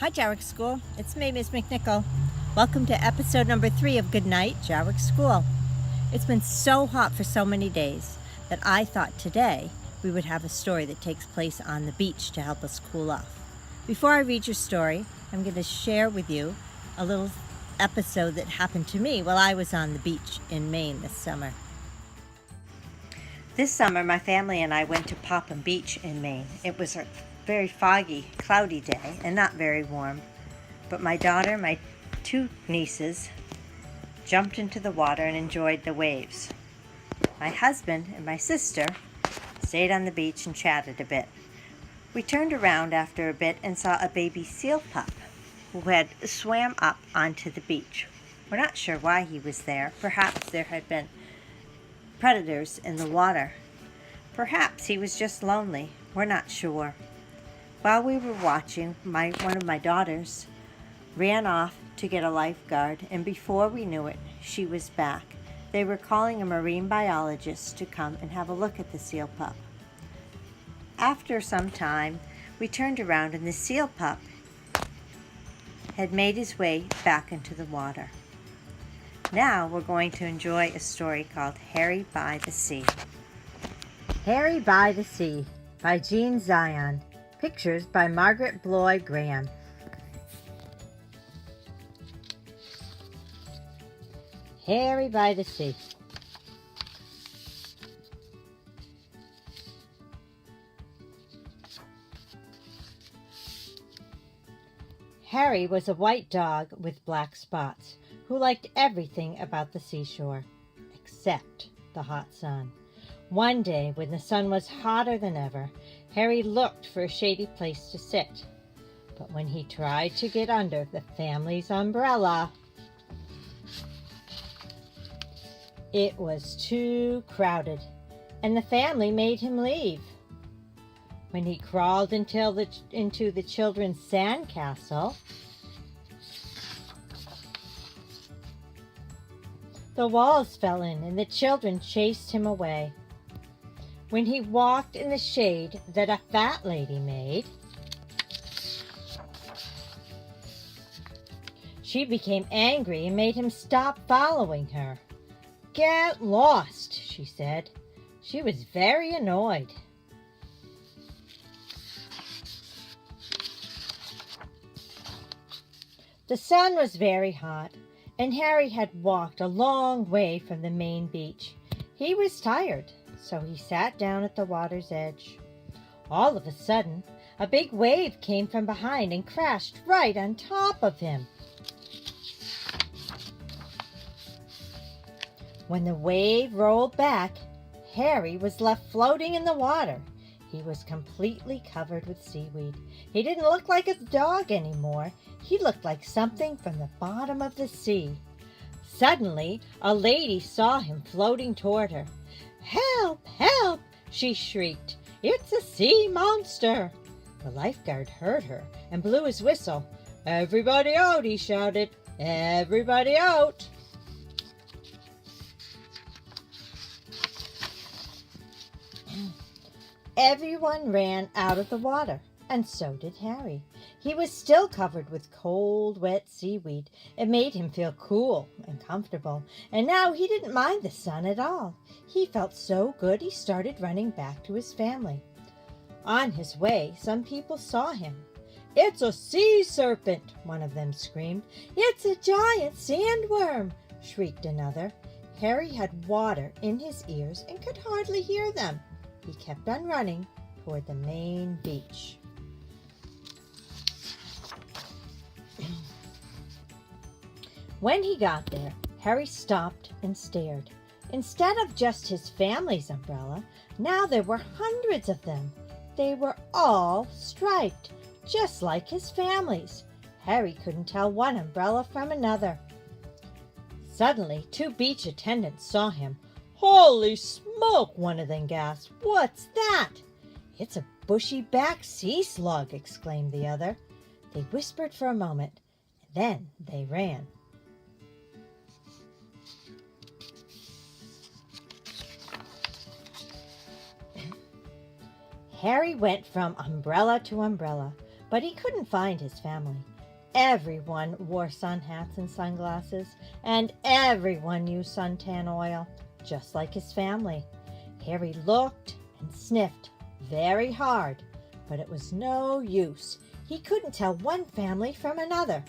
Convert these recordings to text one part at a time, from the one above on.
Hi, Jaworek School. It's me, Miss McNichol. Welcome to episode number 3 of Goodnight, Jaworek School. It's been so hot for so many days that I thought today we would have a story that takes place on the beach to help us cool off. Before I read your story, I'm going to share with you a little episode that happened to me while I was on the beach in Maine this summer. This summer, my family and I went to Popham Beach in Maine. It was a very foggy, cloudy day and not very warm. But my daughter, my 2 nieces, jumped into the water and enjoyed the waves. My husband and my sister stayed on the beach and chatted a bit. We turned around after a bit and saw a baby seal pup who had swam up onto the beach. We're not sure why he was there. Perhaps there had been predators in the water. Perhaps he was just lonely. We're not sure. While we were watching, one of my daughters ran off to get a lifeguard, and before we knew it, she was back. They were calling a marine biologist to come and have a look at the seal pup. After some time, we turned around and the seal pup had made his way back into the water. Now we're going to enjoy a story called Harry by the Sea. Harry by the Sea by Jean Zion. Pictures by Margaret Bloy Graham. Harry by the Sea. Harry was a white dog with black spots who liked everything about the seashore, except the hot sun. One day, when the sun was hotter than ever, Harry looked for a shady place to sit. But when he tried to get under the family's umbrella, it was too crowded, and the family made him leave. When he crawled into the children's sandcastle, the walls fell in and the children chased him away. When he walked in the shade that a fat lady made, she became angry and made him stop following her. "Get lost," she said. She was very annoyed. The sun was very hot, and Harry had walked a long way from the main beach. He was tired, so he sat down at the water's edge. All of a sudden, a big wave came from behind and crashed right on top of him. When the wave rolled back, Harry was left floating in the water. He was completely covered with seaweed. He didn't look like a dog anymore. He looked like something from the bottom of the sea. Suddenly, a lady saw him floating toward her. "Help! Help!" she shrieked. "It's a sea monster!" The lifeguard heard her and blew his whistle. "Everybody out!" he shouted. "Everybody out!" Everyone ran out of the water, and so did Harry. He was still covered with cold, wet seaweed. It made him feel cool and comfortable, and now he didn't mind the sun at all. He felt so good he started running back to his family. On his way, some people saw him. "It's a sea serpent," one of them screamed. "It's a giant sandworm," shrieked another. Harry had water in his ears and could hardly hear them. He kept on running toward the main beach. When he got there, Harry stopped and stared. Instead of just his family's umbrella, now there were hundreds of them. They were all striped, just like his family's. Harry couldn't tell one umbrella from another. Suddenly, 2 beach attendants saw him. "Holy smoke!" one of them gasped. "What's that?" "It's a bushy-backed sea slug," exclaimed the other. They whispered for a moment, and then they ran. Harry went from umbrella to umbrella, but he couldn't find his family. everyone wore sun hats and sunglasses, and everyone used suntan oil, just like his family. Harry looked and sniffed very hard, but it was no use. He couldn't tell one family from another.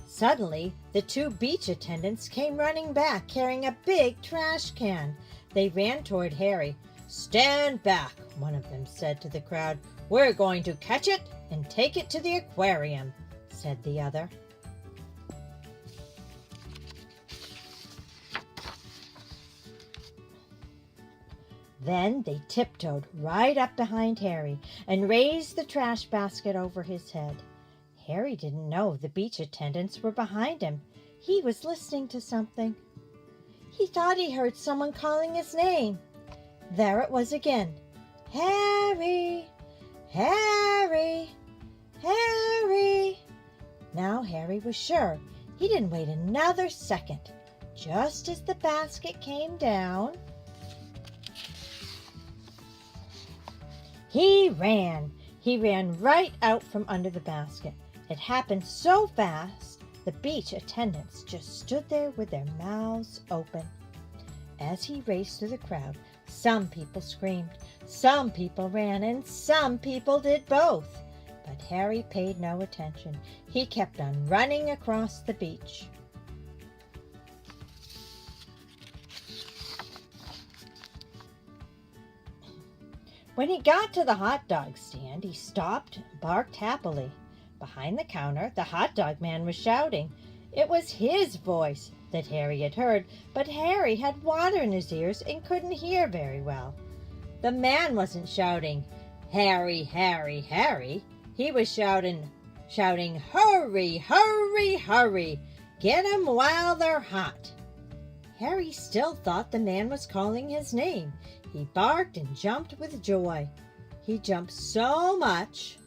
Suddenly, the two beach attendants came running back, carrying a big trash can. They ran toward Harry. "Stand back," one of them said to the crowd. "We're going to catch it and take it to the aquarium," said the other. Then they tiptoed right up behind Harry and raised the trash basket over his head. Harry didn't know the beach attendants were behind him. He was listening to something. He thought he heard someone calling his name. There it was again. "Harry! Harry! Harry!" Now Harry was sure. He didn't wait another second. Just as the basket came down, he ran. He ran right out from under the basket. It happened so fast, the beach attendants just stood there with their mouths open. As he raced through the crowd, some people screamed, some people ran, and some people did both. But Harry paid no attention. He kept on running across the beach. When he got to the hot dog stand, he stopped and barked happily. Behind the counter, the hot dog man was shouting. It was his voice that Harry had heard, but Harry had water in his ears and couldn't hear very well. The man wasn't shouting, "Harry, Harry, Harry." He was shouting, "Hurry, hurry, hurry! Get 'em while they're hot!" Harry still thought the man was calling his name. He barked and jumped with joy. He jumped so much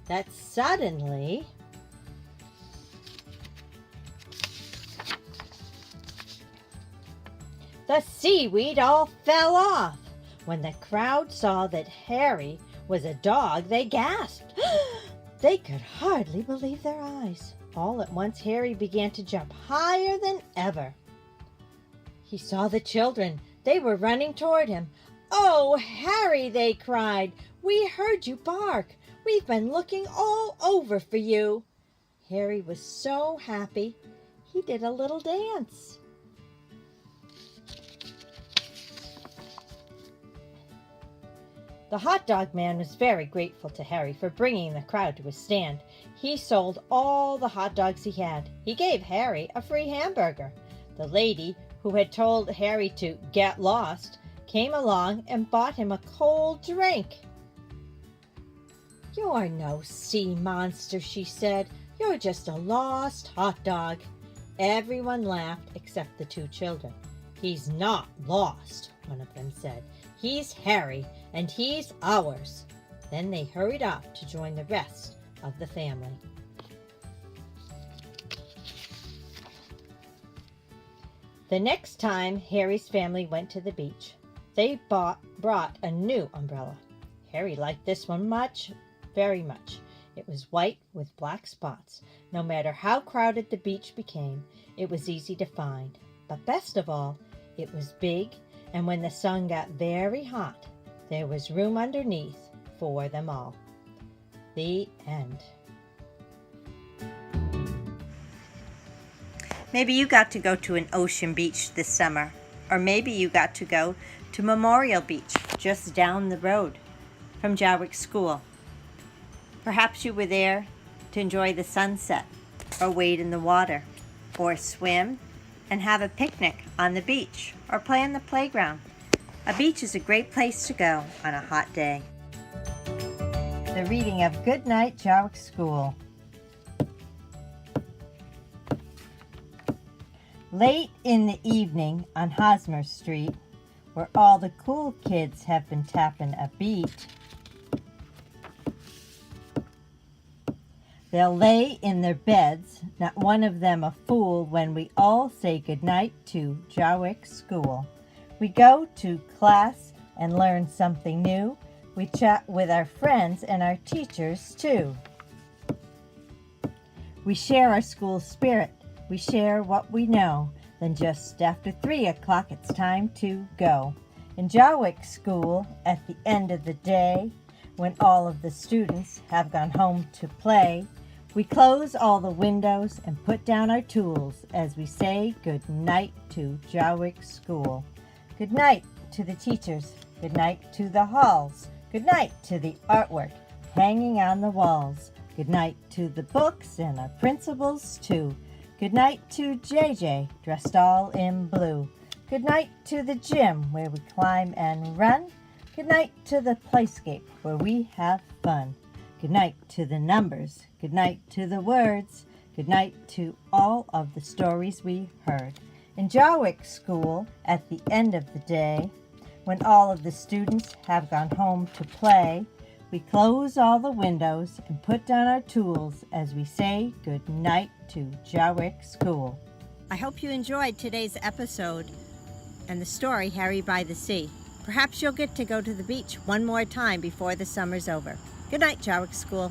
that suddenly the seaweed all fell off. When the crowd saw that Harry was a dog, they gasped. They could hardly believe their eyes. All at once, Harry began to jump higher than ever. He saw the children. They were running toward him. "Oh, Harry," they cried, "we heard you bark. We've been looking all over for you." Harry was so happy, he did a little dance. The hot dog man was very grateful to Harry for bringing the crowd to a stand. He sold all the hot dogs he had. He gave Harry a free hamburger. The lady, who had told Harry to get lost, came along and bought him a cold drink. "You're no sea monster," she said. "You're just a lost hot dog." Everyone laughed except the two children. "He's not lost," one of them said. "He's Harry, and he's ours." Then they hurried off to join the rest of the family. The next time Harry's family went to the beach, they brought a new umbrella. Harry liked this one very much. It was white with black spots. No matter how crowded the beach became, it was easy to find. But best of all, it was big, and when the sun got very hot, there was room underneath for them all. The end. Maybe you got to go to an ocean beach this summer, or maybe you got to go to Memorial Beach just down the road from Jaworek School. Perhaps you were there to enjoy the sunset, or wade in the water, or swim and have a picnic on the beach, or play on the playground. A beach is a great place to go on a hot day. The reading of Goodnight, Jaworek School. Late in the evening on Hosmer Street, where all the cool kids have been tapping a beat, they'll lay in their beds, not one of them a fool, when we all say goodnight to Jaworek School. We go to class and learn something new. We chat with our friends and our teachers too. We share our school spirit. We share what we know. Then just after 3 o'clock, it's time to go. In Jaworek School, at the end of the day, when all of the students have gone home to play, we close all the windows and put down our tools as we say good night to Jaworek School. Good night to the teachers. Good night to the halls. Good night to the artwork hanging on the walls. Good night to the books and our principals too. Good night to JJ, dressed all in blue. Good night to the gym where we climb and run. Good night to the playscape where we have fun. Good night to the numbers. Good night to the words. Good night to all of the stories we heard. In Jaworek School, at the end of the day, when all of the students have gone home to play, we close all the windows and put down our tools as we say good night to Jaworek School. I hope you enjoyed today's episode and the story Harry by the Sea. Perhaps you'll get to go to the beach one more time before the summer's over. Good night, Jaworek School.